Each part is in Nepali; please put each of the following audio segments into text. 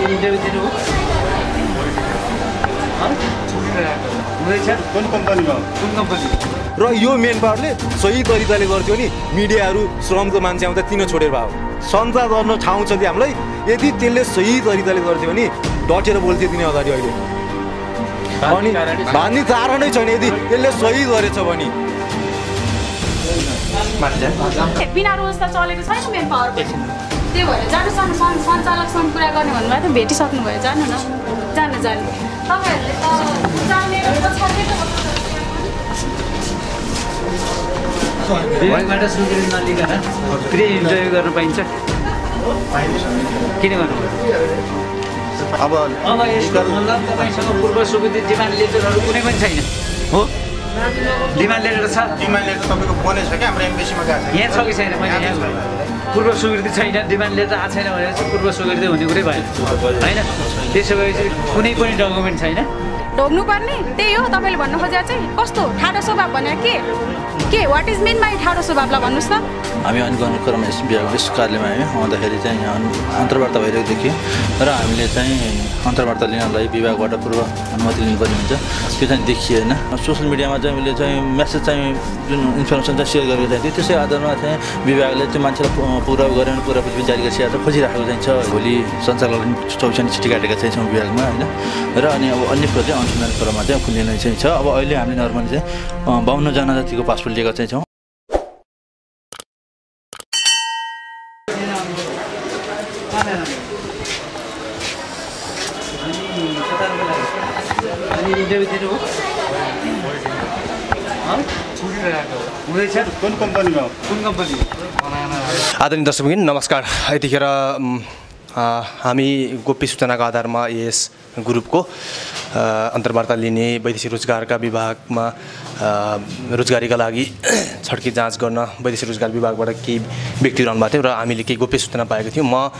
इन्टरभ्यू दिनु कुन कम्पनीमा कुन कम्पनी र यो मेन पावरले सही तरिकाले गर्थ्यो नि मिडियाहरू श्रमको मान्छे आउँदा किन छोडेर भयो सञ्चार गर्न ठाउँ छ हामीलाई यदि त्यसले सही तरिकाले गर्थ्यो भने डटेर बोल्थ्यो तिनी अगाडि अहिले अनि भन्ने कारणै छैन यदि त्यसले सही गरेछ भने बिना रोजगार चलेको छैन मेन पावर त्यही भएर जानुसँग सञ्चालकसँग कुरा गर्ने भन्नुभयो त भेटिसक्नुभयो जानु न जानु तपाईँहरूले त जाने विभागबाट स्वीकृति नलिकन फेरि इन्टरभ्यू गर्न पाइन्छ किन गर्नुभयो अब यसको मतलब तपाईँसँग पूर्व स्वीकृति डिमान्ड लेटरहरू कुनै पनि छैन हो डिमान्ड लेटर छ डिमान्ड लेटर तपाईँको बनै छ क्या हाम्रो एम्बेसीमा गएको छ यहाँ छ कि छैन मैले पूर्व स्वीकृति छैन डिमान्ड लेटर आएको छैन भने चाहिँ पूर्व स्वीकृति हुने कुरै भएन होइन त्यसो भएपछि कुनै पनि डकुमेन्ट छैन ढोग्नुपर्ने त्यही हो तपाईँले भन्नु खोजेको चाहिँ कस्तो ठाडो स्वभाव भने के वाट इज मिन बाई ठाडो स्वभावलाई भन्नुहोस् त हामी अनि गर्नु क्रममा यस कार्यालयमा आयौँ आउँदाखेरि चाहिँ यहाँ अन्तर्वार्ता भइरहेको देखियो र हामीले चाहिँ अन्तर्वार्ता लिनलाई विभागबाट पूर्व अनुमति लिनुपर्ने हुन्छ त्यो चाहिँ देखिएन सोसियल मिडियामा चाहिँ मैले चाहिँ मेसेज चाहिँ जुन इन्फर्मेसन चाहिँ सेयर गरेको चाहिँ त्यसै आधारमा चाहिँ विभागले त्यो मान्छेलाई पुरा गरेर पुरापुरी जारी गरिसकेको छ खोजिराखेको चाहिँ छ भोलि सञ्चालकले 24 चिठी काटेका चाहिँ छौँ विभागमा होइन र अनि अब अन्य कुरा चाहिँ अनुसन्धान क्रममा चाहिँ खुल्ने चाहिँ छ अब अहिले हामीले नर्मली चाहिँ 52 जना जतिको पासपोर्ट लिएका चाहिँ छौँ इन्टरभ्यू दिनु हुँदैछ कुन कम्पनीमा कुन कम्पनी आदरणीय दर्शकबिन नमस्कार यतिखेर हामी गोप्य सूचनाको आधारमा यस ग्रुपको अन्तर्वार्ता लिने वैदेशिक रोजगारका विभागमा रोजगारीका लागि छड्के जाँच गर्न वैदेशिक रोजगार विभागबाट केही व्यक्तिहरू आउनुभएको थियो र हामीले केही गोप्य सूचना पाएको थियौँ म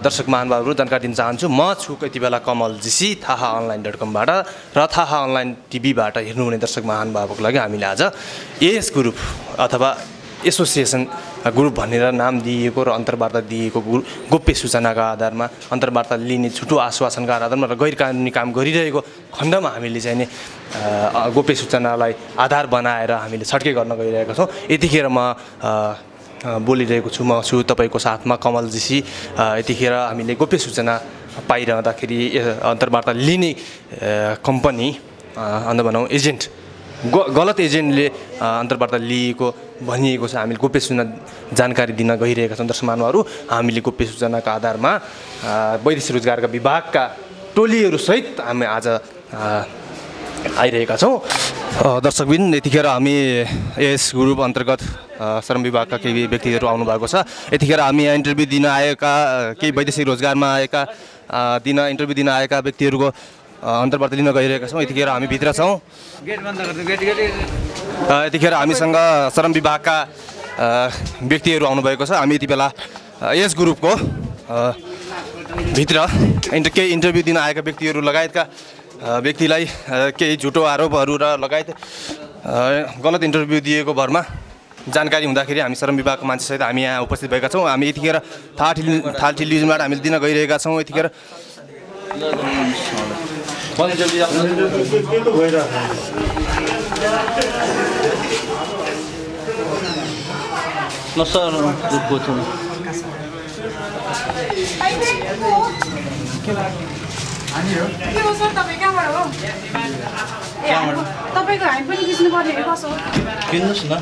दर्शक महानुभावहरू जानकारी दिन चाहन्छु म छु यति बेला कमल जीसी थाहाअनलाइन.com बाट र थाहा अनलाइन टिभीबाट हेर्नुहुने दर्शक महानुभावको लागि हामीले आज यस ग्रुप अथवा एसोसिएसन ग्रुप भनेर नाम दिएको र अन्तर्वार्ता दिएको गोप्य सूचनाका आधारमा अन्तर्वार्ता लिने छुटो आश्वासनका आधारमा र गैर कानुनी काम गरिरहेको खण्डमा हामीले चाहिँ नि गोप्य सूचनालाई आधार बनाएर हामीले छड्के गर्न गइरहेका छौँ यतिखेर म बोलिरहेको छु म छु तपाईँको साथमा कमल जीसी यतिखेर हामीले गोप्य सूचना पाइरहँदाखेरि अन्तर्वार्ता लिने कम्पनी अन्त भनौँ एजेन्ट गलत एजेन्टले अन्तर्वार्ता लिएको भनिएको छ हामीले गोप्य सूचना जानकारी दिन गइरहेका छौँ दर्शक महानुभावहरू हामीले गोप्य सूचनाका आधारमा वैदेशिक रोजगारका विभागका टोलीहरूसहित हामी आज आइरहेका छौँ दर्शकबिन यतिखेर हामी यस ग्रुप अन्तर्गत श्रम विभागका केही व्यक्तिहरू आउनुभएको छ यतिखेर हामी यहाँ इन्टरभ्यू दिन आएका केही वैदेशिक रोजगारमा आएका इन्टरभ्यू दिन आएका व्यक्तिहरूको अन्तर्वार्ता लिन गइरहेका छौँ यतिखेर हामी भित्र छौँ यतिखेर हामीसँग श्रम विभागका व्यक्तिहरू आउनुभएको छ हामी यति बेला यस ग्रुपको भित्र केही इन्टरभ्यू दिन आएका व्यक्तिहरू लगायतका व्यक्तिलाई केही झुटो आरोपहरू र लगायत गलत इन्टरभ्यू दिएको भरमा जानकारी हुँदाखेरि हामी श्रम विभागको मान्छेसहित हामी यहाँ उपस्थित भएका छौँ हामी यतिखेर थाहा टेलिभिजनबाट हामीले दिन गइरहेका छौँ यतिखेर तपाईँको हामी पनि खिच्नु पर्ने कसो किन्नुहोस् न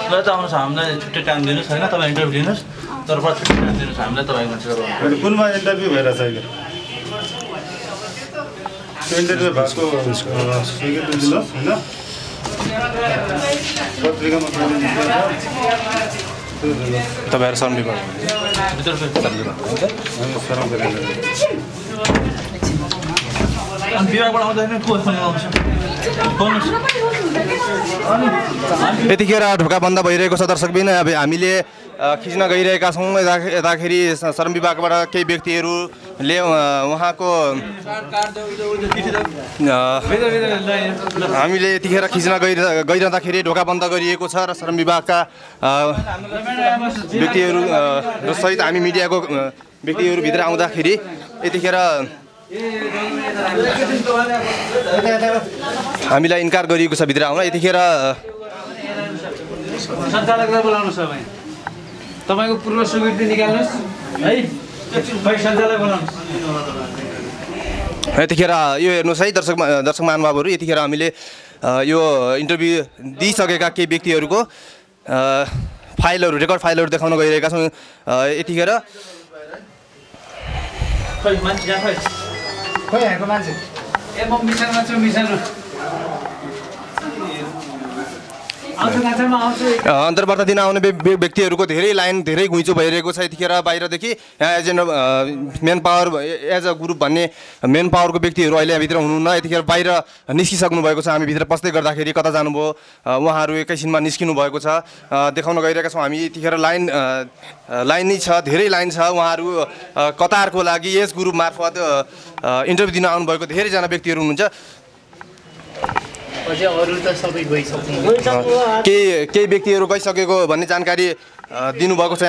ल त आउनुहोस् हामीलाई छुट्टै टाइम दिनुहोस् होइन तपाईँ इन्टरभ्यू दिनुहोस् तर छुट्टै टाइम दिनुहोस् हामीलाई तपाईँको मान्छे कुनमा इन्टरभ्यू भइरहेछ अहिले त्यो इन्टरभ्यू भएको स्वीकृति दिनुहोस् होइन पत्रिकामा तपाईँहरू श्रम विभाग विभागबाट आउँदाखेरि को आउँछ यतिखेर ढोका बन्द भइरहेको छ दर्शकबिन। अब हामीले खिच्न गइरहेका छौँ। यताखेरि श्रम विभागबाट केही व्यक्तिहरूले उहाँको हामीले यतिखेर खिच्न गइरहँदाखेरि ढोका बन्द गरिएको छ र श्रम विभागका व्यक्तिहरू सहित हामी मिडियाको व्यक्तिहरू भित्र आउँदाखेरि यतिखेर हामीलाई इन्कार गरिएको छ भित्र आउन। यतिखेर सञ्चालकलाई बोलाउनुहोस् तपाईँ, तपाईँको पूर्व स्वीकृति निकाल्नुहोस् है। सञ्चालक बोलाउनुहोस्। यतिखेर यो हेर्नुहोस् है दर्शक महानुभावहरू, यतिखेर हामीले यो इन्टरभ्यू दिइसकेका केही व्यक्तिहरूको फाइलहरू रेकर्ड फाइलहरू देखाउन गइरहेका छौँ। यतिखेर अन्तर्वार्ता दिन आउने व्यक्तिहरूको धेरै लाइन धेरै घुइँचो भइरहेको छ। यतिखेर बाहिरदेखि यहाँ agent man power as a group भन्ने मेन पावरको व्यक्तिहरू अहिले भित्र हुनुहुन्न। यतिखेर बाहिर निस्किसक्नु भएको छ। हामी भित्र पस्दै गर्दाखेरि कता जानुभयो उहाँहरू एकैछिनमा निस्किनु भएको छ। देखाउन गइरहेका छौँ हामी। यतिखेर लाइन नै छ, धेरै लाइन छ। उहाँहरू कतारको लागि यस ग्रुप मार्फत इन्टरभ्यू दिन आउनुभएको धेरैजना व्यक्तिहरू हुनुहुन्छ। केही व्यक्तिहरू गइसकेको भन्ने जानकारी दिनुभएको छ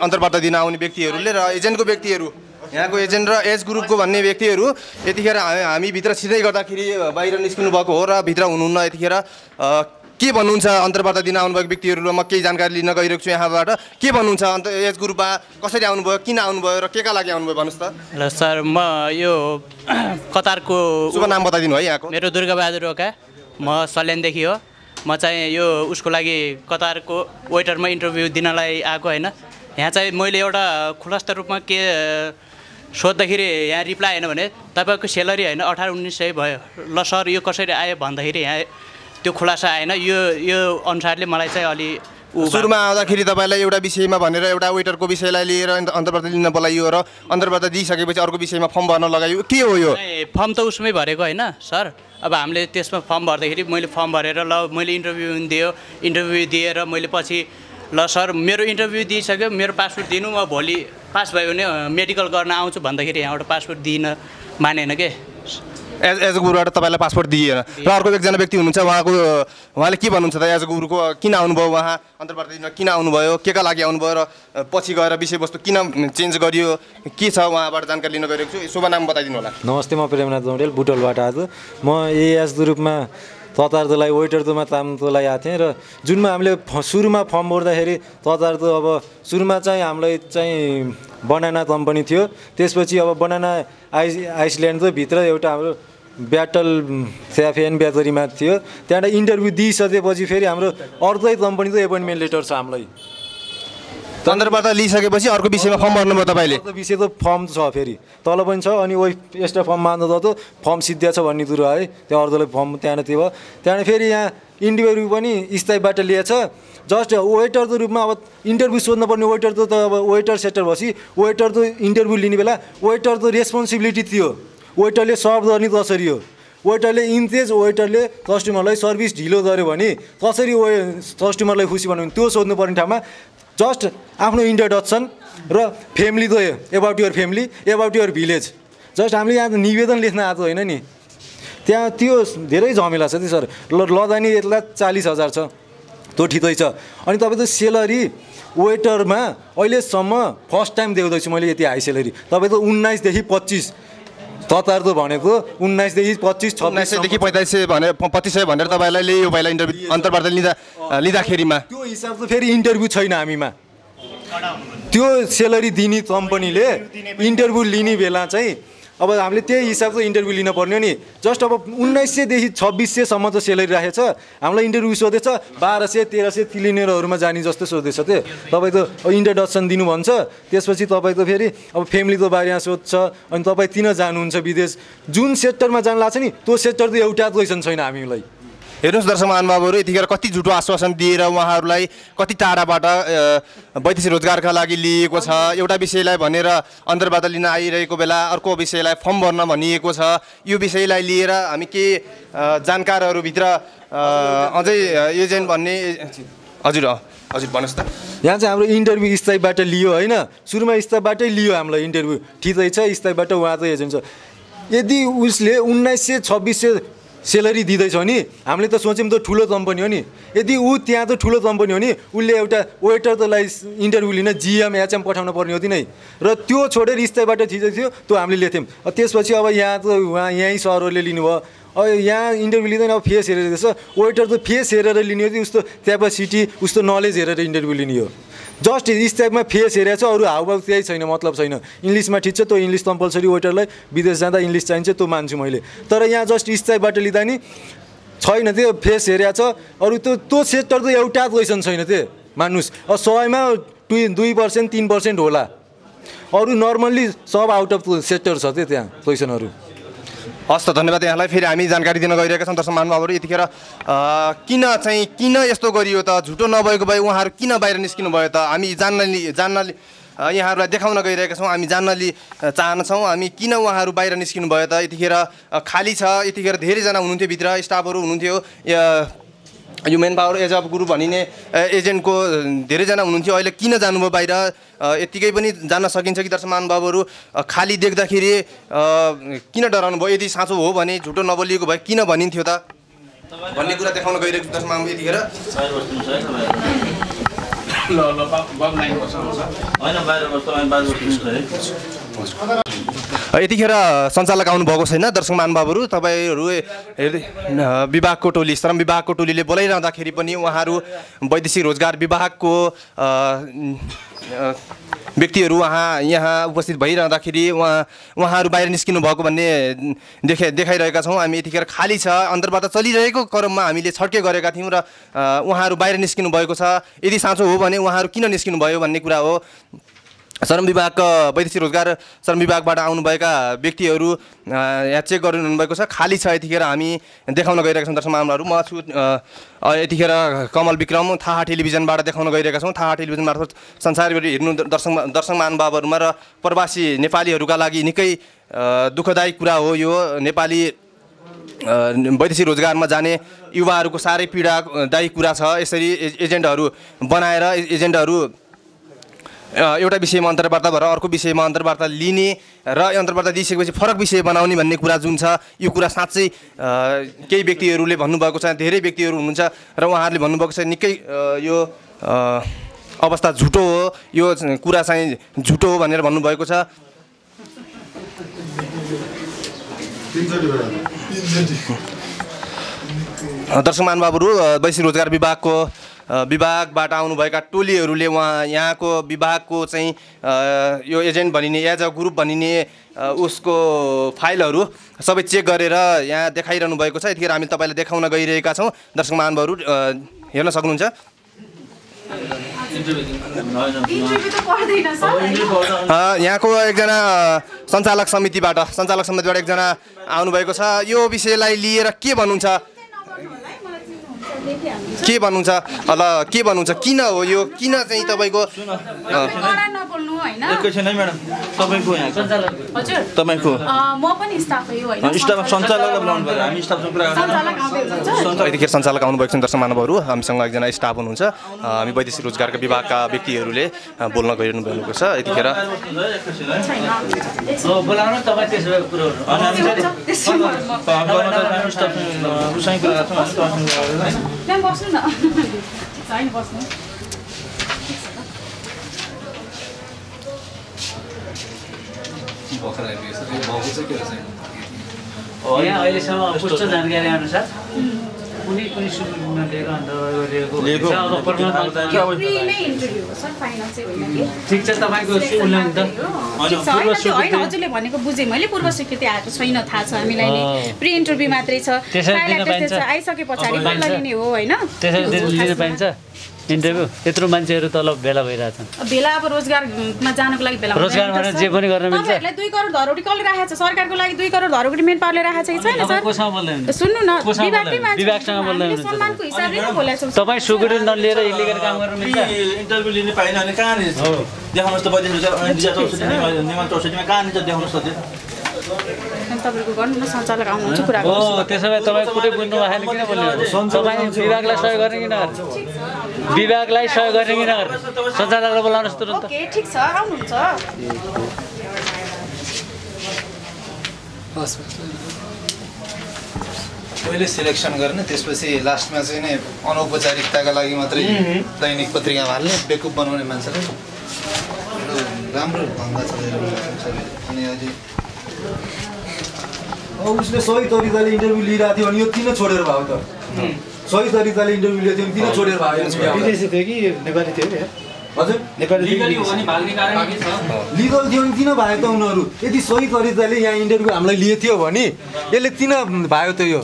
अन्तर्वार्ता दिन आउने व्यक्तिहरूले र एजेन्टको व्यक्तिहरू, यहाँको एजेन्ट र एज ग्रुपको भन्ने व्यक्तिहरू यतिखेर हामी भित्र सिधै गर्दाखेरि बाहिर निस्किनु भएको हो र भित्र हुनुहुन्न। यतिखेर के भन्नुहुन्छ अन्तर्वार्ता दिन आउनुभएको व्यक्तिहरू? म केही जानकारी लिन गइरहेको छु यहाँबाट। के भन्नुहुन्छ एज ग्रुपमा कसरी आउनुभयो, किन आउनुभयो र के का लागि आउनुभयो भन्नुहोस् त। ल सर, म यो कतारको शुभ नाम बताइदिनु है यहाँको। मेरो दुर्गाबहादुर ओका, म सल्यानदेखि हो। म चाहिँ यो उसको लागि कतारको वेटरमा इन्टरभ्यू दिनलाई आएको होइन। यहाँ चाहिँ मैले एउटा खुलस्त रूपमा के सोद्धाखेरि यहाँ रिप्लाई आएन भने तपाईँको स्यालेरी होइन 18-19 भयो। ल सर यो कसरी आयो भन्दाखेरि यहाँ त्यो खुलासा आएन। यो अनुसारले मलाई चाहिँ अलि सुरुमा आउँदाखेरि तपाईँलाई एउटा विषयमा भनेर एउटा वेटरको विषयलाई लिएर अन्तर्वार्ता लिन बोलाइयो र अन्तर्वार्ता दिइसकेपछि अर्को विषयमा फर्म भर्न लगाइयो। के हो यो फर्म? त उसमै भरेको होइन सर। अब हामीले त्यसमा फर्म भर्दाखेरि मैले फर्म भरेर ल मैले इन्टरभ्यू दिएर मैले पछि ल सर मेरो इन्टरभ्यू दिइसक्यो, मेरो पासपोर्ट दिनु, म भोलि पास भयो भने मेडिकल गर्न आउँछु भन्दाखेरि यहाँबाट पासपोर्ट दिन मानेन के। एज अ गुरुबाट तपाईँलाई पासपोर्ट दिएन र अर्को एकजना व्यक्ति हुनुहुन्छ उहाँले के भन्नुहुन्छ त एज अ गुरुको किन आउनुभयो, उहाँ अन्तर्वार्ता दिन किन आउनुभयो, के का लागि आउनुभयो र पछि गएर विषयवस्तु किन चेन्ज गरियो, के छ उहाँबाट जानकारी लिन गइरहेको छु। शुभ नाम बताइदिनु होला। नमस्ते, म प्रेमनाथ गौडेल बुटोलबाट आज। म एएस ग्रुपमा ततार्दोलाई वेटरदोमा ताम्दोलाई आएको थिएँ र जुनमा हामीले सुरुमा फर्म भर्दाखेरि ततार्दो अब सुरुमा चाहिँ हामीलाई चाहिँ बनाना कम्पनी थियो। त्यसपछि अब बनाना आइसल्यान्ड भित्र एउटा हाम्रो ब्याटल स्याफेन ब्याटरीमा थियो। त्यहाँबाट इन्टरभ्यू दिइसकेपछि फेरि हाम्रो अर्कै कम्पनीको एपोइन्टमेन्ट लेटर छ हामीलाई। अन्तर्वार्ता लिइसकेपछि अर्को विषयमा फर्म भर्नुभयो तपाईँले? अर्को विषयको फर्म छ, फेरि तल पनि छ अनि वही एक्स्ट्रा फर्म मान्दा जस्तो फर्म सिद्धिया छ भन्ने कुरो है। त्यहाँ अर्कोले फर्म त्यहाँ थियो। त्यहाँबाट फेरि यहाँ इन्टरभ्यू पनि स्थायीबाट लिएछ। जस्ट वेटरको रूपमा अब इन्टरभ्यू सोध्नुपर्ने वेटर त अब वेटर सेटर भएपछि वेटर त इन्टरभ्यू लिने बेला वेटर त रेस्पोन्सिबिलिटी थियो। वेटरले सर्भ गर्ने कसरी हो, वेटरले इन्केज वेटरले कस्टमरलाई सर्भिस ढिलो गर्यो भने कसरी कस्टमरलाई खुसी बनाउने त्यो सोध्नुपर्ने ठाउँमा जस्ट आफ्नो इन्ट्रोडक्सन र फ्यामिली त about your family, about your village, just हामीले यहाँ निवेदन लेख्न आएको होइन नि। त्यहाँ त्यो धेरै झमेला छ त्यो सर। लदानी यसलाई 40,000 छ, त्यो ठिकै छ। अनि तपाईँको सेलरी वेटरमा अहिलेसम्म फर्स्ट टाइम देख्दैछु मैले यति हाई सेलरी। तपाईँको 19 देखि 25 ततार्दो भनेको 19 देखि 25, 26 देखि 45 भनेर 2500 भनेर तपाईँलाई ल्यायो पहिला इन्टरभ्यू अन्तर्वार्ता लिँदाखेरिमा। त्यो हिसाब त फेरि इन्टरभ्यू छैन हामीमा। त्यो सेलरी दिने कम्पनीले इन्टरभ्यू लिने बेला चाहिँ अब हामीले त्यही हिसाबको इन्टरभ्यू लिन पर्ने हो नि। जस्ट अब 1900 देखि 2600सम्म त सेलरी राखेको छ। हामीलाई इन्टरभ्यू सोधेछ 1200-1300 क्लिनरहरूमा जाने जस्तो सोधेछ। त्यो तपाईँ त इन्ट्रोडक्सन दिनु भन्छ, त्यसपछि तपाईँ त फेरि अब फ्यामिलीको बारेमा सोध्छ अनि तपाईँ किन जानुहुन्छ विदेश, जुन सेक्टरमा जानु लाग्छ नि त्यो सेक्टर त एउटा क्वेसन छैन हामीलाई। हेर्नुहोस् दर्शक महानुभावहरू, यतिखेर कति झुटो आश्वासन दिएर उहाँहरूलाई कति टाढाबाट वैदेशिक रोजगारका लागि लिएको छ। एउटा विषयलाई भनेर अन्तर्वार्ता लिन आइरहेको बेला अर्को विषयलाई फर्म भर्न भनिएको छ। यो विषयलाई लिएर हामी के जानकारहरूभित्र अझै एजेन्ट भन्ने हजुर भन्नुहोस् त। यहाँ चाहिँ हाम्रो इन्टरभ्यू स्थायीबाट लियो होइन, सुरुमा स्थायीबाटै लियो हामीलाई इन्टरभ्यू, ठिकै छ स्थायीबाट उहाँ त एजेन्ट छ। यदि उसले 1900-2600 सेलेरी दिँदैछ भने हामीले त सोच्यौँ त ठुलो कम्पनी हो नि। यदि ऊ त्यहाँ त ठुलो कम्पनी हो नि, उसले एउटा वेटर तलाई इन्टरभ्यू लिन जिएम एचएम पठाउनु पर्ने हो कि नै, र त्यो छोडेर स्थायीबाट थिचेको थियो त्यो हामीले लिएको थियौँ। त्यसपछि अब यहाँ त उहाँ यहीँ सरहरूले लिनुभयो। अब यहाँ इन्टरभ्यू लिँदैन, अब फेस हेरेर दिएछ। वेटर त फेस हेरेर लिने हो कि उस्तो क्यापासिटी उस्तो नलेज हेरेर इन्टरभ्यू लिने हो। जस्ट स्थायीमा फेस हेरेको छ, अरू हाउभाउ त्यही छैन, मतलब छैन। इङ्ग्लिसमा ठिक छ, त्यो इङ्ग्लिस कम्पलसरी वेटरलाई विदेश जाँदा इङ्ग्लिस चाहिन्छ, त्यो मान्छु मैले। तर यहाँ जस्ट स्थायीबाट लिँदा नि छैन, त्यो फेस हेरेको छ। अरू त्यो सेक्टर त एउटा क्वेसन छैन त्यो, मान्नुहोस्। अब 100मा 2% 3% होला, अरू normally sub out of sector छ त्यो त्यहाँ क्वेसनहरू। हस् त, धन्यवाद यहाँलाई। फेरि हामी जानकारी दिन गइरहेका छौँ दर्शक महानुभावहरू। यतिखेर किन यस्तो गरियो त, झुटो नभएको भए उहाँहरू किन बाहिर निस्किनु भयो त, हामी जान्न यहाँहरूलाई देखाउन गइरहेका छौँ। हामी जान्न चाहन्छौँ हामी किन उहाँहरू बाहिर निस्किनु भयो त। यतिखेर खाली छ, यतिखेर धेरैजना हुनुहुन्थ्यो भित्र, स्टाफहरू हुनुहुन्थ्यो। यो man power as of group भनिने एजेन्टको धेरैजना हुनुहुन्थ्यो। अहिले किन जानुभयो बाहिर यतिकै पनि जान्न सकिन्छ कि दर्शक महानुभावहरू? खाली देख्दाखेरि किन डराउनु भयो? यदि साँचो हो भने झुटो नबोलिएको भए किन भनिन्थ्यो त भन्ने कुरा देखाउन गइरहेको दर्शक महानुभाव। यतिखेर यतिखेर सञ्चालक आउनुभएको छैन दर्शक महानुभावहरू। तपाईँहरू विभागको टोली, श्रम विभागको टोलीले बोलाइरहँदाखेरि पनि उहाँहरू वैदेशिक रोजगार विभागको व्यक्तिहरू यहाँ उपस्थित भइरहँदाखेरि उहाँहरू बाहिर निस्किनु भएको भन्ने देखाइरहेका छौँ हामी। यतिखेर खाली छ, अन्तर्वार्ता चलिरहेको क्रममा हामीले छड्के गरेका थियौँ र उहाँहरू बाहिर निस्किनु भएको छ। यदि साँचो हो भने उहाँहरू किन निस्किनु भयो भन्ने कुरा हो। श्रम विभागका वैदेशिक रोजगार श्रम विभागबाट आउनुभएका व्यक्तिहरू यहाँ चेक गरिरहनु भएको छ। खाली छ, यतिखेर हामी देखाउन गइरहेका छौँ दर्शक महानुभावहरू। म छु यतिखेर कमल विक्रम, थाहा टेलिभिजनबाट देखाउन गइरहेका छौँ। थाहा टेलिभिजन मार्फत संसारभरि हेर्नु दर्शक महानुभावहरूमा र प्रवासी नेपालीहरूका लागि निकै दुःखदायी कुरा हो यो। नेपाली वैदेशिक रोजगारमा जाने युवाहरूको साह्रै पीडादायी कुरा छ। यसरी एजेन्टहरू बनाएर एजेन्टहरू एउटा विषयमा अन्तर्वार्ता भएर अर्को विषयमा अन्तर्वार्ता लिने र अन्तर्वार्ता दिइसकेपछि फरक विषय बनाउने भन्ने कुरा जुन छ, यो कुरा साँच्चै केही व्यक्तिहरूले भन्नुभएको छ, धेरै व्यक्तिहरू हुनुहुन्छ र उहाँहरूले भन्नुभएको छ निकै यो अवस्था झुटो हो, यो कुरा चाहिँ झुटो हो भनेर भन्नुभएको छ। दर्शक महानुभावहरू, वैदेशिक रोजगार विभागबाट आउनुभएका टोलीहरूले यहाँको विभागको चाहिँ यो एजेन्ट भनिने एज अ ग्रुप भनिने उसको फाइलहरू सबै चेक गरेर यहाँ देखाइरहनु भएको छ। यतिखेर हामी तपाईँलाई देखाउन गइरहेका छौँ दर्शक महानुभावहरू, हेर्न सक्नुहुन्छ। यहाँको एकजना सञ्चालक समितिबाट एकजना आउनुभएको छ। यो विषयलाई लिएर के भन्नुहुन्छ? किन हो यो? किन चाहिँ तपाईँको एकैछिन है म्याडम, तपाईँको यहाँ तपाईँको म पनि स्टाफै हो हैन, स्टाफ सञ्चालकलाई बोलाउनु पर्यो। हामी स्टाफसँग कुरा गर्छौँ। यतिखेर सञ्चालक आउनुभएको छ दर्शक महानुभावहरू। हामीसँग एकजना स्टाफ हुनुहुन्छ। हामी वैदेशिक रोजगारका विभागका व्यक्तिहरूले बोल्न गइरहनु भएको छ। यतिखेर बस्नु न, छैन बस्नु। यहाँ अहिलेसम्म पुष्ट जानकारी अनुसार कुनै पनि सुविधा लिएको ठिक छ। तपाईँको उल्लेख त होइन, हजुरले भनेको बुझेँ मैले। पूर्व स्वीकृति आएको छैन, थाहा छ हामीलाई नै। प्री इन्टरभ्यू मात्रै छ, आइसके पछाडि बल्ल लिने हो होइन। त्यसरी लिन पाइन्छ। इन्टरभ्यू त्यत्रो मान्छेहरू तल भेला भइरहेछन् भेला अब रोजगारमा जानको लागि भेला रोजगार भनेर जे पनि गर्न मिल्छ तपाईँहरूलाई 2 करोड धरोडी कसले राखेको छ सरकारको लागि 2 करोड धरोडी मेन पावरले राखेको छ कि छैन सर कोसँग बोल्दै हुनुहुन्छ सुन्नु न विभागकै मान्छे विभागसँग बोल्दै हुनुहुन्छ सम्मानको हिसाबले नै बोलेको छौँ तपाईँ सुकुटी नलिएर इलिगल काम गर्न मिल्छ इन्टरभ्यू लिने पाइन भने कहाँ देखाउनुहोस् त 32,064 नियम 64 मा कहाँ निन्छ देखाउनुहोस् त तपाईँको गर्नु न सञ्चालक आउनुहुन्छ कुरा हो त्यसो भए तपाईँ कुरै बुझ्नु भएन किन बोल्नु तपाईँ विभागलाई सहयोग गर्ने कि नगर्ने विभागलाई सहयोग गर्ने कि नगर्ने सञ्चालकलाई बोलाउनुहोस् तुरन्त ओके ठीक छ आउनुहुन्छ पहिले सिलेक्सन गर्ने त्यसपछि लास्टमा चाहिँ नै अनौपचारिकताका लागि मात्रै दैनिक पत्रिका हाल्ने बेकुप बनाउने मान्छेले राम्रो ढङ्ग छ अनि अहिले उसले सही तरिकाले इन्टरभ्यू लिइरहेको थियो भने यो किन छोडेर भयो त सही तरिकाले इन्टरभ्यू लिएको थियो भने किन छोडेर भयो विदेशी थियो कि नेपाली थियो क्या हजुर नेपाली लिगली हो भने भाग्ने कारण के छ लिगल थियो भने किन भयो त उनीहरू यदि सही तरिकाले यहाँ इन्टरभ्यू हामीलाई लिएको थियो भने यसले किन भयो त यो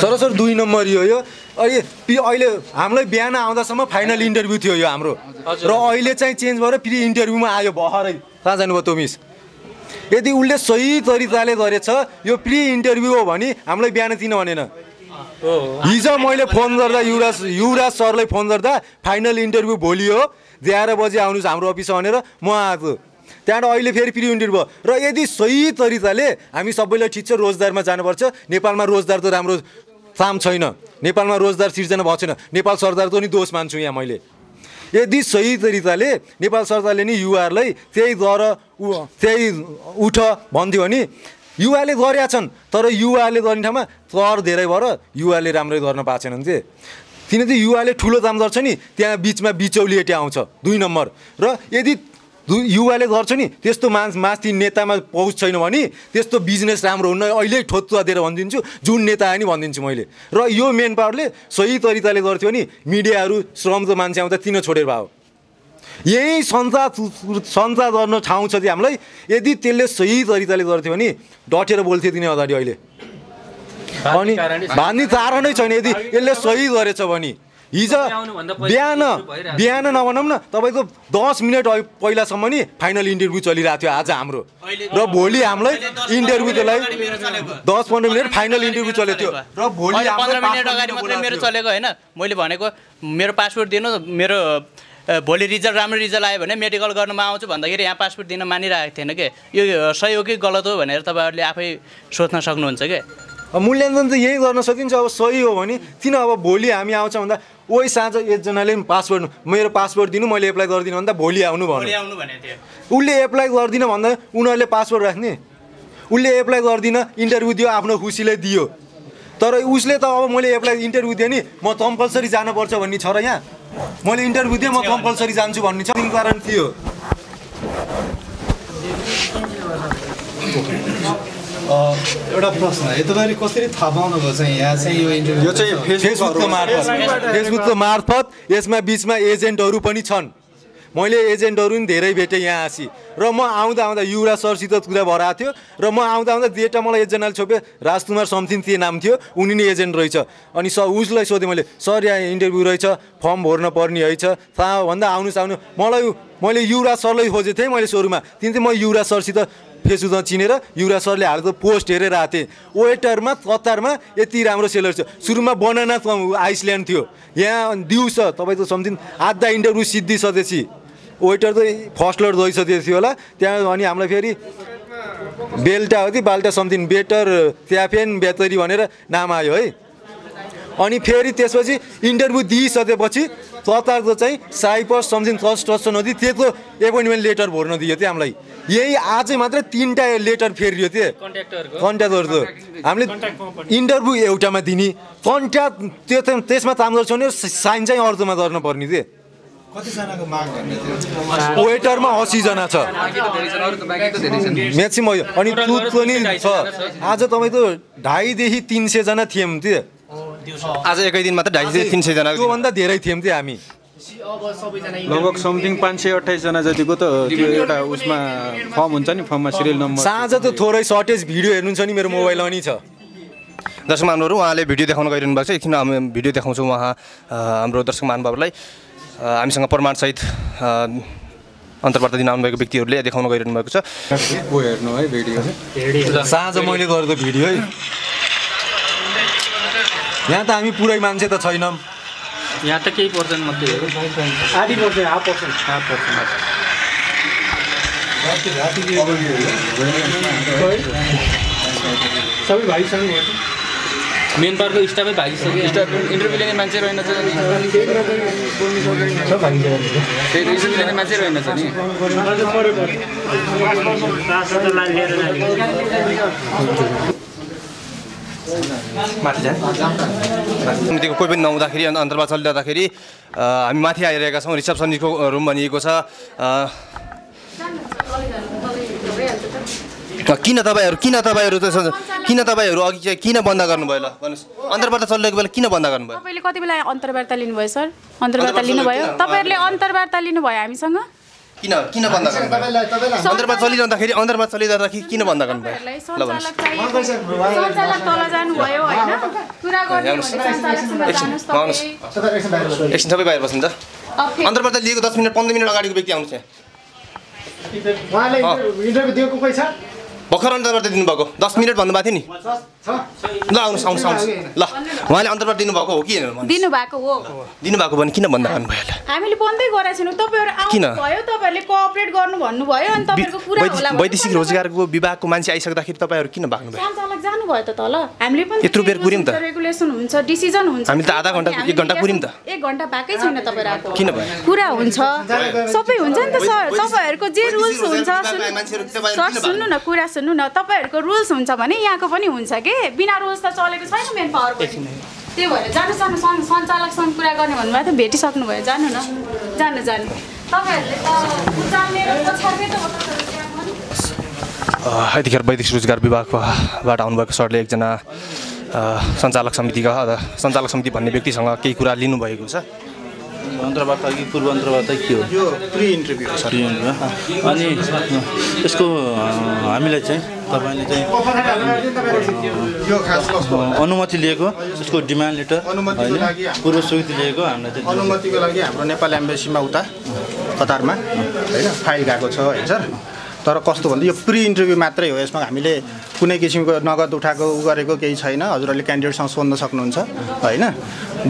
सर 2 नम्बर यो अहिले हामीलाई बिहान आउँदासम्म फाइनल इन्टरभ्यू थियो यो हाम्रो र अहिले चाहिँ चेन्ज भएर फेरि इन्टरभ्यूमा आयो भर्खरै कहाँ जानुभयो त्यो मिस यदि उसले सही तरिकाले गरेछ यो प्री इन्टरभ्यू हो भने हामीलाई बिहान किन भनेन हिजो मैले फोन गर्दा युवराज सरलाई फोन गर्दा फाइनल इन्टरभ्यू भोलि हो 11 बजे आउनुहोस् हाम्रो अफिस भनेर म आएको त्यहाँबाट अहिले फेरि प्री इन्टरभ्यू र यदि सही तरिकाले हामी सबैलाई ठिक छ रोजगारमा जानुपर्छ नेपालमा रोजगार त राम्रो काम छैन नेपालमा रोजगार सिर्जना भएको छैन नेपाल सरकारको नि दोष मान्छु यहाँ मैले यदि सही तरिकाले नेपाल सरकारले नि युवाहरूलाई त्यही गर त्यही उठ भन्थ्यो भने युवाले गरेका छन् तर युवाले गर्ने ठाउँमा कर धेरै भएर युवाले राम्रै गर्न पाएको छैनन् के किनकि युवाले ठुलो काम गर्छ नि त्यहाँ बिचमा बिचौलिएटी आउँछ 2 नम्बर र यदि युवाले गर्छ नि त्यस्तो माथि नेतामा पहुँच छैन भने त्यस्तो बिजनेस राम्रो हुन्न अहिले ठोत्तुवा दिएर भनिदिन्छु जुन नेता आयो नि भनिदिन्छु मैले र यो मेन पावरले सही तरिकाले गर्थ्यो नि मिडियाहरू श्रमको मान्छे आउँदा किन छोडेर भयो यही सञ्चार गर्न ठाउँ छ कि हामीलाई यदि त्यसले सही तरिकाले गर्थ्यो भने डटेर बोल्थ्यो तिनी अगाडि अहिले अनि भन्ने कारणै छैन यदि यसले सही गरेछ भने हिजो बिहान नभनौँ न तपाईँको 10 मिनट पहिलासम्म नि फाइनल इन्टरभ्यू चलिरहेको थियो आज हाम्रो र भोलि हामीलाई इन्टरभ्यूको लागि 10-15 मिनट फाइनल इन्टरभ्यू चलेको थियो र भोलि 15 मिनट अगाडि मात्रै मेरो चलेको होइन मैले भनेको मेरो पासपोर्ट दिनु मेरो भोलि रिजल्ट राम्रो रिजल्ट आयो भने मेडिकल गर्नमा आउँछु भन्दाखेरि यहाँ पासपोर्ट दिन मानिरहेको थिएन कि यो सही हो कि गलत हो भनेर तपाईँहरूले आफै सोच्न सक्नुहुन्छ क्या मूल्याङ्कन त यही गर्न सकिन्छ अब सही हो भने किन अब भोलि हामी आउँछ भन्दा ओइ साँझ एकजनाले पासपोर्ट मेरो पासपोर्ट दिनु मैले एप्लाई गर्दिनँ भन्दा भोलि आउनु भन्यो उसले एप्लाई गर्दिनँ भन्दा उनीहरूले पासपोर्ट राख्ने उसले एप्लाई गर्दिनँ इन्टरभ्यू दियो आफ्नो खुसीले दियो तर उसले त अब मैले एप्लाई इन्टरभ्यू दिएँ नि म कम्पलसरी जानुपर्छ भन्ने छ र यहाँ मैले इन्टरभ्यू दिएँ म कम्पलसरी जान्छु भन्ने छ कारण थियो एउटा प्रश्न यताखेरि कसरी थाहा पाउनुभयो चाहिँ यहाँ चाहिँ यो इन्टरभ्यू यो चाहिँ फेसबुकको मार्फत यसमा बिचमा एजेन्टहरू पनि छन् मैले एजेन्टहरू नि धेरै भेटेँ यहाँ आसी र म आउँदा युवराज सरसित कुरा भइरहेको थियो र म आउँदा डेटा मलाई एकजनाले छोप्यो राजकुमार समथिङ त्यो नाम थियो उनी नै एजेन्ट रहेछ अनि उसलाई सोधेँ मैले सर यहाँ इन्टरभ्यू रहेछ फर्म भर्न पर्ने रहेछ थाहा भन्दा आउनु मैले युवराज सरलाई खोजेको थिएँ मैले सुरुमा किनकि म युवराज सरसित फेसबुकमा चिनेर युवराज सरले हालेको पोस्ट हेरेर आएको थिएँ वेटरमा कतारमा यति राम्रो सेलर छ सुरुमा बनाना आइसल्यान्ड थियो यहाँ दिउँछ तपाईँको समथिङ आधा इन्टरभ्यू सिद्धिसकेपछि वेटर त फर्स्ट लोड गइसकेको थियो होला त्यहाँ अनि हामीलाई फेरि बेल्टा हो कि बाल्टा समथिङ बेटर त्याफेन बेतरी भनेर नाम आयो है अनि फेरि त्यसपछि इन्टरभ्यू दिइसकेपछि ततारको चाहिँ साइपस समथिङ कन्स्ट्रक्सन हो कि त्यसको एपोइन्टमेन्ट लेटर भर्न दियो थियो हामीलाई यही आजै मात्र 3टा लेटर फेरियो थियो कन्ट्याक्टरको हामीले इन्टरभ्यू एउटामा दिने कन्ट्याक्ट त्यो त्यसमा काम गर्छ भने साइन चाहिँ अर्कोमा गर्नुपर्ने थियो कतिजनाको माग गर्ने थियो वेटरमा 80 जना छ म्याक्सिमम अनि तुत पनि छ आज तपाईँको 250 देखि 300 जना थियौँ त्यो आज एकै दिन मात्र 250 300 जना त्योभन्दा धेरै थियौँ त्यो हामी लगभग समथिङ 528 जना जतिको त त्यो एउटा उसमा फर्म हुन्छ नि फर्ममा सिरियल नम्बर साँझ त थोरै सर्टेज भिडियो हेर्नुहुन्छ नि मेरो मोबाइलमा नि छ दर्शक महानुभावहरू उहाँले भिडियो देखाउन गइरहनु भएको छ। एकछिन हामी भिडियो देखाउँछौँ उहाँ हाम्रो दर्शक महानुभावहरूलाई हामीसँग प्रमाणसहित अन्तर्वार्ता दिन आउनुभएको व्यक्तिहरूले देखाउन गइरहनु भएको छ। हेर्नु है भिडियो साँझ मैले गरेको भिडियो है। यहाँ त हामी पुरै मान्छे त छैनौँ। यहाँ त केही पर्दैन मात्रै हो, आधी पर्छ, हाफ पर्छ। सबै भागिसक्नु भयो। मेन पार्टको स्टाफै भागिसक्यो। इन्टरभ्यू लिने मान्छे रहेनछ नि, इन्टरभ्यू लिने मान्छे रहेनछ नि। समितिको कोही पनि नहुँदाखेरि अन्तर्वार्ता चलिरहँदाखेरि हामी माथि आइरहेका छौँ। रिसेप्सनिस्टको रुम भनिएको छ। किन तपाईँहरू अघि चाहिँ किन बन्द गर्नुभयो? ल भन्नुहोस्, अन्तर्वार्ता चलिरहेको बेला किन बन्द गर्नुभयो? तपाईँले कति बेला अन्तर्वार्ता लिनुभयो सर? अन्तर्वार्ता लिनुभयो तपाईँहरूले? अन्तर्वार्ता लिनुभयो हामीसँग? किन बन्द गर्नुभयो? अन्तर्वार्ता चलिरहँदाखेरि किन बन्द गर्नुभयो? ल भन्नुहोस्। सञ्चालक तल जानुभयो होइन, कुरा गर्ने भने सञ्चालकसँग जानुहोस् तपाईँ। एकछिन सबै बाहिर बस्नु त। अन्तर्वार्ता लिएको 10 मिनट 15 मिनट अगाडिको व्यक्ति आउनुहोस् यहाँ। उहाँले इन्टरभ्यू दिएको कोही छ? भर्खर अन्तर्वार्ता दिनुभएको 10 मिनट भन्नुभएको थियो नि। ल आउनुहोस्। ल उहाँले अन्तर्वार्ता दिनुभएको हो कि दिनुभएको भने किन बन्द गर्नुभयो? हामीले बन्दै गरेका छैनौँ। तपाईँहरू आउनुभयो, तपाईँहरूले कोअपरेट गर्नु भन्नुभयो अनि तपाईँहरूको कुरा होला। वैदेशिक रोजगारको विभागको मान्छे आइसक्दाखेरि तपाईँहरू किन भाग्नुभयो? सञ्चालक जानुभयो त तल। हामीले पनि यत्रो बेर कुर्यौँ त। रेगुलेसन हुन्छ, डिसिजन हुन्छ। हामीले त आधा घण्टा 1 घण्टा कुर्यौँ त। 1 घण्टा भएकै छैन तपाईँहरू आएको। किन भयो? कुरा हुन्छ, सबै हुन्छ नि त सर। तपाईँहरूको जे रुल्स हुन्छ सर, सुन्नु न, कुरा सुन्नु न। तपाईँहरूको रुल्स हुन्छ भने यहाँको पनि हुन्छ कि। बिना रुल्स त चलेको छैन मेन पावर। त्यही भएर जानु सञ्चालकसँग कुरा गर्ने भन्नुभयो त, भेटिसक्नु भयो। जानु न, जानु तपाईँहरूले त जान्ने र पछाड्ने त हो। यतिखेर वैदेशिक रोजगार विभागबाट आउनुभएको सरले एकजना सञ्चालक समिति भन्ने व्यक्तिसँग केही कुरा लिनुभएको छ। अन्तर्वार्ता कि पूर्व अन्तर्वार्ता के हो? यो प्री इन्टरभ्यू हो सर। अनि यसको हामीलाई चाहिँ तपाईँले चाहिँ अनुमति लिएको, यसको डिमान्ड लेटर, पूर्व स्वीकृति लिएको हामीलाई चाहिँ अनुमतिको लागि हाम्रो नेपाल एम्बेसीमा उता कतारमा होइन फाइल गएको छ है सर। तर कस्तो भन्दा यो प्री इन्टरभ्यू मात्रै हो। यसमा हामीले कुनै किसिमको नगद उठाएको गरेको केही छैन। हजुरहरूले क्यान्डिडेटसँग सोध्न सक्नुहुन्छ होइन।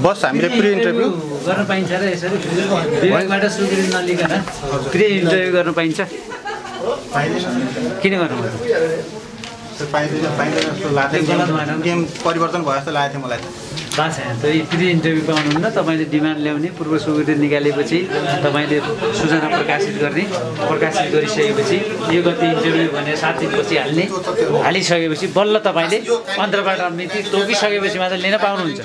बस हामीले प्री इन्टरभ्यू गर्न पाइन्छ र यसरी विभागबाट स्वीकृति नलिकन प्री इन्टरभ्यू गर्न पाइन्छ? किन गर्नु पाइँदैन जस्तो लाग्थ्यो। गेम परिवर्तन भयो जस्तो लागेको थियो मलाई त। थाहा छैन। प्री इन्टरभ्यू पाउनुहुन्न। तपाईँले डिमान्ड ल्याउने, पूर्व स्वीकृति निकालेपछि तपाईँले सूचना प्रकाशित गरिसकेपछि यो गति इन्टरभ्यू भनेर 7 दिनपछि हालिसकेपछि बल्ल तपाईँले अन्तर्वार्ता मिति तोकिसकेपछि मात्र लिन पाउनुहुन्छ।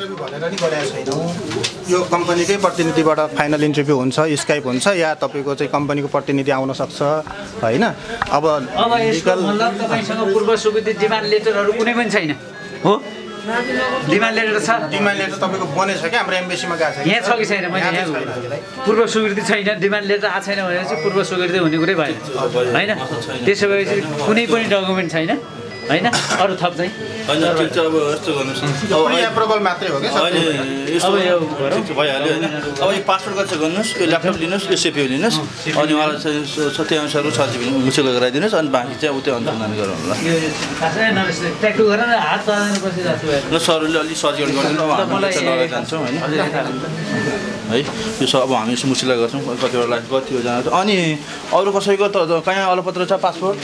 यो कम्पनीकै प्रतिनिधिबाट फाइनल इन्टरभ्यू हुन्छ, स्काइप हुन्छ, या तपाईँको चाहिँ कम्पनीको प्रतिनिधि आउन सक्छ होइन। अब यसको मतलब तपाईँसँग पूर्व स्वीकृति डिमान्ड लेटरहरू कुनै पनि छैन हो? डिमान्ड लेटर छ? डिमान्ड लेटर तपाईँको बनेछ कि हाम्रो एम्बेसीमा गएको छ? यहाँ छ कि छैन? मैले यहाँ पूर्व स्वीकृति छैन, डिमान्ड लेटर आएको छैन भनेपछि पूर्व स्वीकृति हुने कुरै भएन होइन। त्यसो भएपछि कुनै पनि डकुमेन्ट छैन होइन। अरू थप चाहिँ होइन ठिक छ। अब यस्तो गर्नुहोस्, एप्रुभल मात्रै हो कि अहिले यस्तो भइहाल्यो होइन। अब यो पासपोर्ट गर्छ गर्नुहोस्, यो ल्यापटप लिनुहोस्, यो सेपिओ लिनुहोस्, अनि उहाँलाई त्यही अनुसारको सर्टिफिकेट मुसुल गराइदिनुहोस्, अनि बाँकी चाहिँ उतै अनुसन्धान गरौँ ल। ट्याटु गरेर हात चलाउनुपर्छ जस्तो भयो। सरहरूले अलिक सजिलो गरिदिनु, अब हामी लगाएर जान्छौँ होइन है। यो सब अब हामी मुसिला गर्छौँ कतिवटा कति हो जान्छ। अनि अरू कसैको त कहाँ अलपत्र छ पासपोर्ट?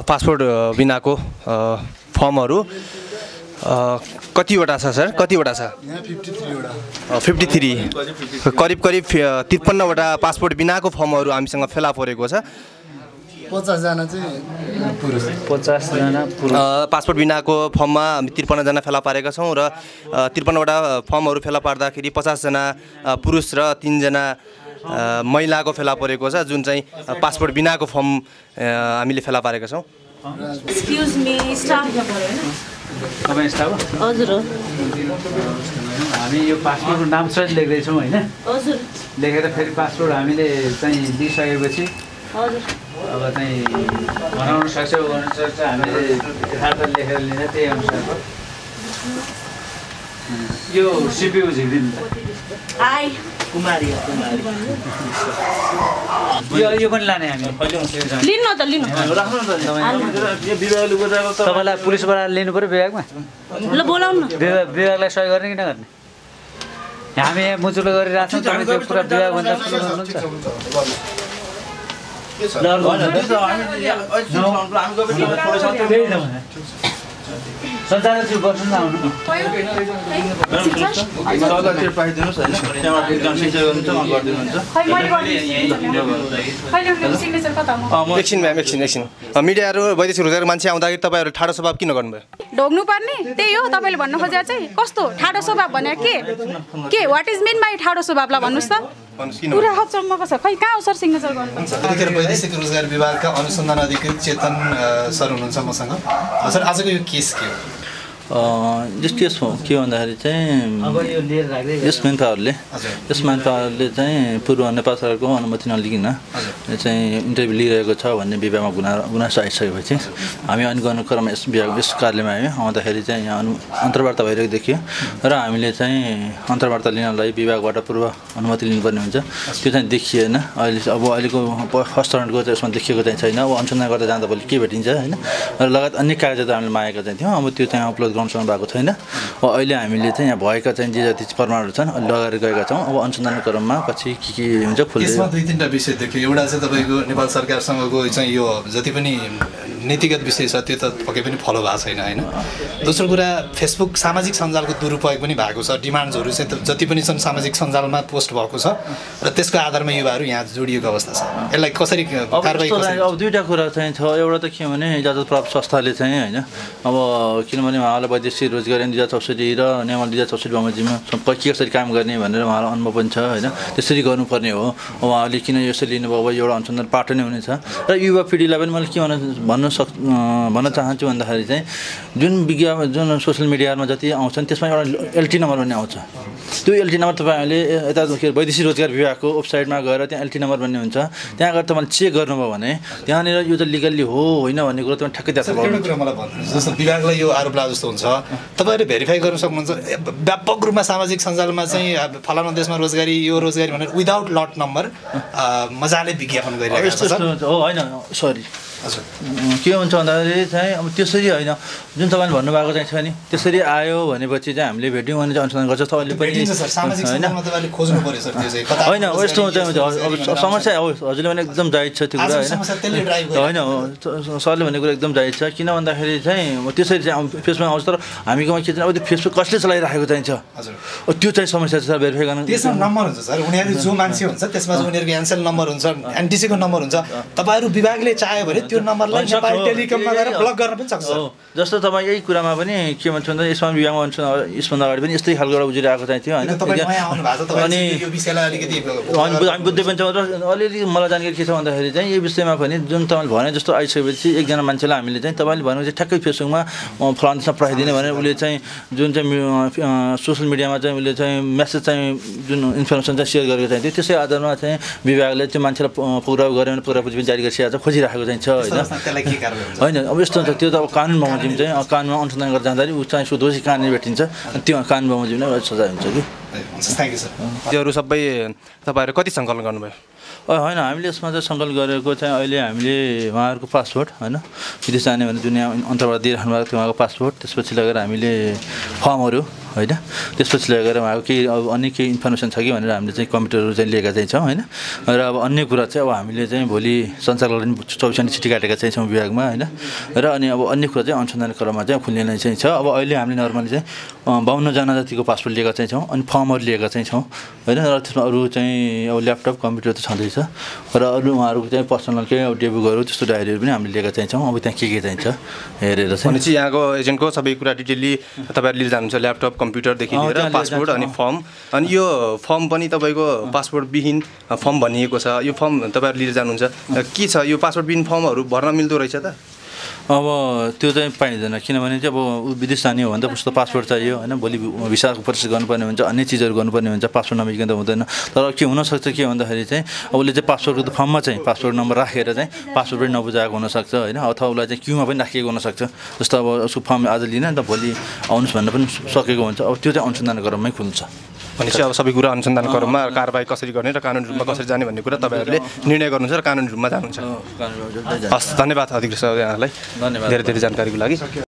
पासपोर्ट बिनाको फर्महरू कतिवटा छ सर? कतिवटा छ? 53 करिब 53वटा पासपोर्ट बिनाको फर्महरू हामीसँग फेला परेको छ। 50 जना चाहिँ पुरुष, 50 जना पासपोर्ट बिनाको फर्ममा हामी 53 जना फेला पारेका छौँ र 53वटा फर्महरू फेला पार्दाखेरि 50 जना पुरुष र 3 जना महिलाको फेला परेको छ, जुन चाहिँ पासपोर्ट बिनाको फर्म हामीले फेला पारेका छौँ। एक्सक्युज मी स्टाफ तपाईँ स्टाफ हो? हजुर हो। हामी यो पासपोर्टको नाम सहित लेख्दैछौँ होइन? हजुर। लेखेर फेरि पासपोर्ट हामीले चाहिँ दिइसकेपछि हजुर अब चाहिँ बनाउन सक्छौँ गर्न सक्छ हामीले यथार्थ लेखेर लिँदा त्यही अनुसारको यो सिपियु झिक्दिनु आइ कुमारी यो पनि लाने हामी लिनु न त लिनु तपाईँलाई पुलिसबाट लिनु पऱ्यो विभागमा ल बोलाउनु न विभागलाई सहयोग गर्ने कि नगर्ने हामी यहाँ मुचुलो गरिरहेको छौँ तपाईँ त्यो पुरा विभागभन्दा ठुलो गर्नुहुन्छ सञ्चालन चाहिँ बस्नु नआउनु एकछिन म्याम एकछिन मिडियाहरू वैदेशिक रोजगार मान्छे आउँदाखेरि तपाईँहरू ठाडो स्वभाव किन गर्नुभयो? ढोग्नु पर्ने त्यही हो तपाईँले भन्नु खोजेको चाहिँ कस्तो ठाडो स्वभाव भने के वाट इज मिन बाई ठाडो स्वभावलाई भन्नुहोस् त पुरा हचम्मको छ खै कहाँ सर सिग्नेचर गर्नुपर्छ वैदेशिक रोजगार विभागका अनुसन्धान अधिकृत चेतन सर हुनुहुन्छ मसँग सर आजको यो केस के हो? जस केस हो के भन्दाखेरि चाहिँ यस म्यान पावरले चाहिँ पूर्व नेपाल सरकारको अनुमति नलिकन चाहिँ इन्टरभ्यू लिइरहेको छ भन्ने विभागमा गुनासो आइसकेपछि हामी अनुगमन क्रममा यस कार्यमा आयौँ। आउँदाखेरि चाहिँ यहाँ अन्तर्वार्ता भइरहेको देखियो र हामीले चाहिँ अन्तर्वार्ता लिनलाई विभागबाट पूर्व अनुमति लिनुपर्ने हुन्छ त्यो चाहिँ देखिएन। अहिलेको फर्स्ट चरणको चाहिँ यसमा देखिएको चाहिँ छैन। अब अनुसन्धान गर्दा जाँदा भोलि के भेटिन्छ होइन र लगायत अन्य कागजात हामीले मागेका चाहिँ थियौँ। अब त्यो चाहिँ अपलोड गर्नुसम्म भएको छैन। अब अहिले हामीले चाहिँ यहाँ भएका चाहिँ जे जति प्रमाणहरू छन् लगाएर गएका छौँ। अब अनुसन्धान क्रममा पछि के हुन्छ यसमा दुई तिनवटा विषय देखियो। एउटा चाहिँ तपाईँको नेपाल सरकारसँगको चाहिँ यो जति पनि नीतिगत विषय छ त्यो त पक्कै पनि फलो भएको छैन होइन। दोस्रो कुरा फेसबुक सामाजिक सञ्जालको दुरुपयोग पनि भएको छ। डिमान्ड्सहरू चाहिँ जति पनि छन् सामाजिक सञ्जालमा पोस्ट भएको छ र त्यसको आधारमा युवाहरू यहाँ जोडिएको अवस्था छ। यसलाई कसरी कारबाही अब दुईवटा कुरा चाहिँ छ। एउटा त के भने इजाजत प्राप्त संस्थाले चाहिँ होइन अब किनभने उहाँलाई वैदेशिक रोजगार 2064 र नेवाल 2064 बमोजिममा के कसरी काम गर्ने भनेर उहाँलाई अनुभव पनि छ होइन। त्यसरी गर्नुपर्ने हो। उहाँले किन यसरी लिनुभयो अब एउटा अनुसन्धान पाटो नै हुनेछ र युवा पिँढीलाई पनि मैले के भन्न चाहन्छु भन्दाखेरि चाहिँ जुन सोसियल मिडियामा जति आउँछन् त्यसमा एउटा एलटी नम्बर भन्ने आउँछ। त्यो एलटी नम्बर तपाईँहरूले यता वैदेशिक रोजगार विभागको वेबसाइटमा गएर त्यहाँ एलटी नम्बर भन्ने हुन्छ। त्यहाँ गएर तपाईँले चेक गर्नुभयो भने त्यहाँनिर यो चाहिँ लिगल्ली हो होइन भन्ने कुरो तपाईँ ठ्याक्कै थाहा पाउनुहुन्छ। एउटा कुरा मलाई भन्नुहोस् जस्तो विभागलाई यो आरोप लाग्यो जस्तो हुन्छ तपाईँहरूले भेरिफाई गर्न सक्नुहुन्छ व्यापक रूपमा सामाजिक सञ्जालमा चाहिँ फलानु देशमा रोजगारी यो रोजगारी भनेर विदाउट लट नम्बर मजाले विज्ञापन गरिरहेको छ हो होइन सरी के हुन्छ भन्दाखेरि चाहिँ अब त्यसरी होइन जुन तपाईँले भन्नुभएको चाहिँ छ नि त्यसरी आयो भनेपछि चाहिँ हामीले भेट्यौँ भने चाहिँ अनुसन्धान गर्छ तपाईँले पनि होइन यस्तो हुन्छ अब समस्या अब हजुरले भने एकदम जायज छ त्यो कुरा होइन सरले भनेको कुरा एकदम जायज छ। किन भन्दाखेरि चाहिँ त्यसरी चाहिँ फेसबुकमा आउँछ तर हामीकोमा के चाहिँ अब त्यो फेसबुक कसले चलाइराखेको चाहिँ छ त्यो चाहिँ समस्या छ सर भेरिफाई गर्नु। त्यसमा नम्बर हुन्छ सर उनीहरू जो मान्छे हुन्छ त्यसमा चाहिँ उनीहरूको एनसेल नम्बर हुन्छ एनटिसीको नम्बर हुन्छ। तपाईँहरू विभागले चाह्यो भने त्यो नम्बरलाई नेपाल टेलिकममा गएर ब्लक गर्न पनि सक्छ। जस्तो तपाईँ यही कुरामा पनि के भन्छ भन्दा यसमा विभागमा यसभन्दा अगाडि पनि यस्तै खालको एउटा उजिरहेको चाहिँ थियो होइन। अनि हामी बुझ्दै पनि छौँ र अलिअलि मलाई जानकारी के छ भन्दाखेरि चाहिँ यो विषयमा पनि जुन तपाईँले भने जस्तो आइसकेपछि एकजना मान्छेलाई हामीले चाहिँ तपाईँले भनेको चाहिँ ठ्याक्कै फेसबुकमा फलान देशमा पठाइदिने भनेर उसले चाहिँ जुन चाहिँ सोसियल मिडियामा चाहिँ उसले चाहिँ मेसेज चाहिँ जुन इन्फर्मेसन चाहिँ सेयर गरेको चाहिँ थियो त्यसै आधारमा चाहिँ विभागले त्यो मान्छेलाई पक्राउ गऱ्यो भने पक्राउ पनि जारी गरिसकेको छ खोजिराखेको चाहिँ छ होइन। अब यस्तो हुन्छ त्यो त अब कानुन बमोजिम चाहिँ कानुनमा अनुसन्धान गरेर जाँदाखेरि ऊ चाहिँ दोषी कहाँनिर भेटिन्छ त्यो कानुन बमोजिम नै सजाय हुन्छ कि। त्योहरू सबै तपाईँहरू कति सङ्कलन गर्नुभयो? होइन हामीले यसमा चाहिँ सङ्कलन गरेको चाहिँ अहिले हामीले उहाँहरूको पासपोर्ट होइन विदेश जाने भने जुन अन्तर्वार्ता दिइराख्नु भएको थियो उहाँको पासपोर्ट त्यसपछि लगेर हामीले फर्महरू होइन त्यसपछि लगेर उहाँको केही अब अन्य केही इन्फर्मेसन छ कि भनेर हामीले चाहिँ कम्प्युटरहरू चाहिँ लिएका चाहिँ छौँ होइन। र अब अन्य कुरा चाहिँ अब हामीले चाहिँ भोलि सञ्चालकले 24 घण्टा चिठी काटेका चाहिँ छौँ विभागमा होइन। र अनि अब अन्य कुरा चाहिँ अनुसन्धान क्रममा चाहिँ खुल्ने नै चाहिँ छ। अब अहिले हामीले नर्मली चाहिँ 52 जना जतिको पासपोर्ट लिएका चाहिँ छौँ अनि फर्महरू लिएका चाहिँ छौँ होइन। र त्यसमा अरू चाहिँ अब ल्यापटप कम्प्युटर त छँदैछ र अरू उहाँहरूको चाहिँ पर्सनल केही अब डेबुकहरू त्यस्तो डायरीहरू पनि हामीले लिएका चाहिँ छौँ। अब त्यहाँ के चाहिन्छ हेरेर चाहिँ भनेपछि यहाँको एजेन्टको सबै कुरा डिटेलली तपाईँहरू लिएर जानुहुन्छ ल्यापटप कम्प्युटरदेखि लिएर पासपोर्ट अनि फर्म अनि यो फर्म पनि तपाईँको पासपोर्टविहीन फर्म भनिएको छ। यो फर्म तपाईँहरू लिएर जानुहुन्छ के छ यो पासपोर्टविहीन फर्महरू भर्न मिल्दो रहेछ त? अब त्यो चाहिँ पाइँदैन किनभने चाहिँ अब ऊ विदेश जाने हो भने त उसको पासपोर्ट चाहियो होइन भोलि भिसाको प्रोसेस गर्नुपर्ने हुन्छ अन्य चिजहरू गर्नुपर्ने हुन्छ पासपोर्ट नमिकन त हुँदैन तर के हुनसक्छ के भन्दाखेरि चाहिँ उसले चाहिँ पासपोर्टको फर्ममा चाहिँ पासपोर्ट नम्बर राखेर चाहिँ पासपोर्ट पनि नबुझाएको हुनसक्छ होइन अथवा उसलाई चाहिँ क्युमा पनि राखिएको हुनसक्छ जस्तो अब उसको फर्म आज लिन त भोलि आउनुहोस् भनेर पनि सकेको हुन्छ अब त्यो चाहिँ अनुसन्धान क्रममै खुल्छ भनेपछि अब सबै कुरा अनुसन्धान क्रममा कारबाही कसरी गर्ने र कानुनी रूपमा कसरी जाने भन्ने कुरा तपाईँहरूले निर्णय गर्नुहुन्छ र कानुनी रूपमा जानुहुन्छ हस् धन्यवाद अधिकृत यहाँलाई धन्यवाद धेरै धेरै जानकारीको लागि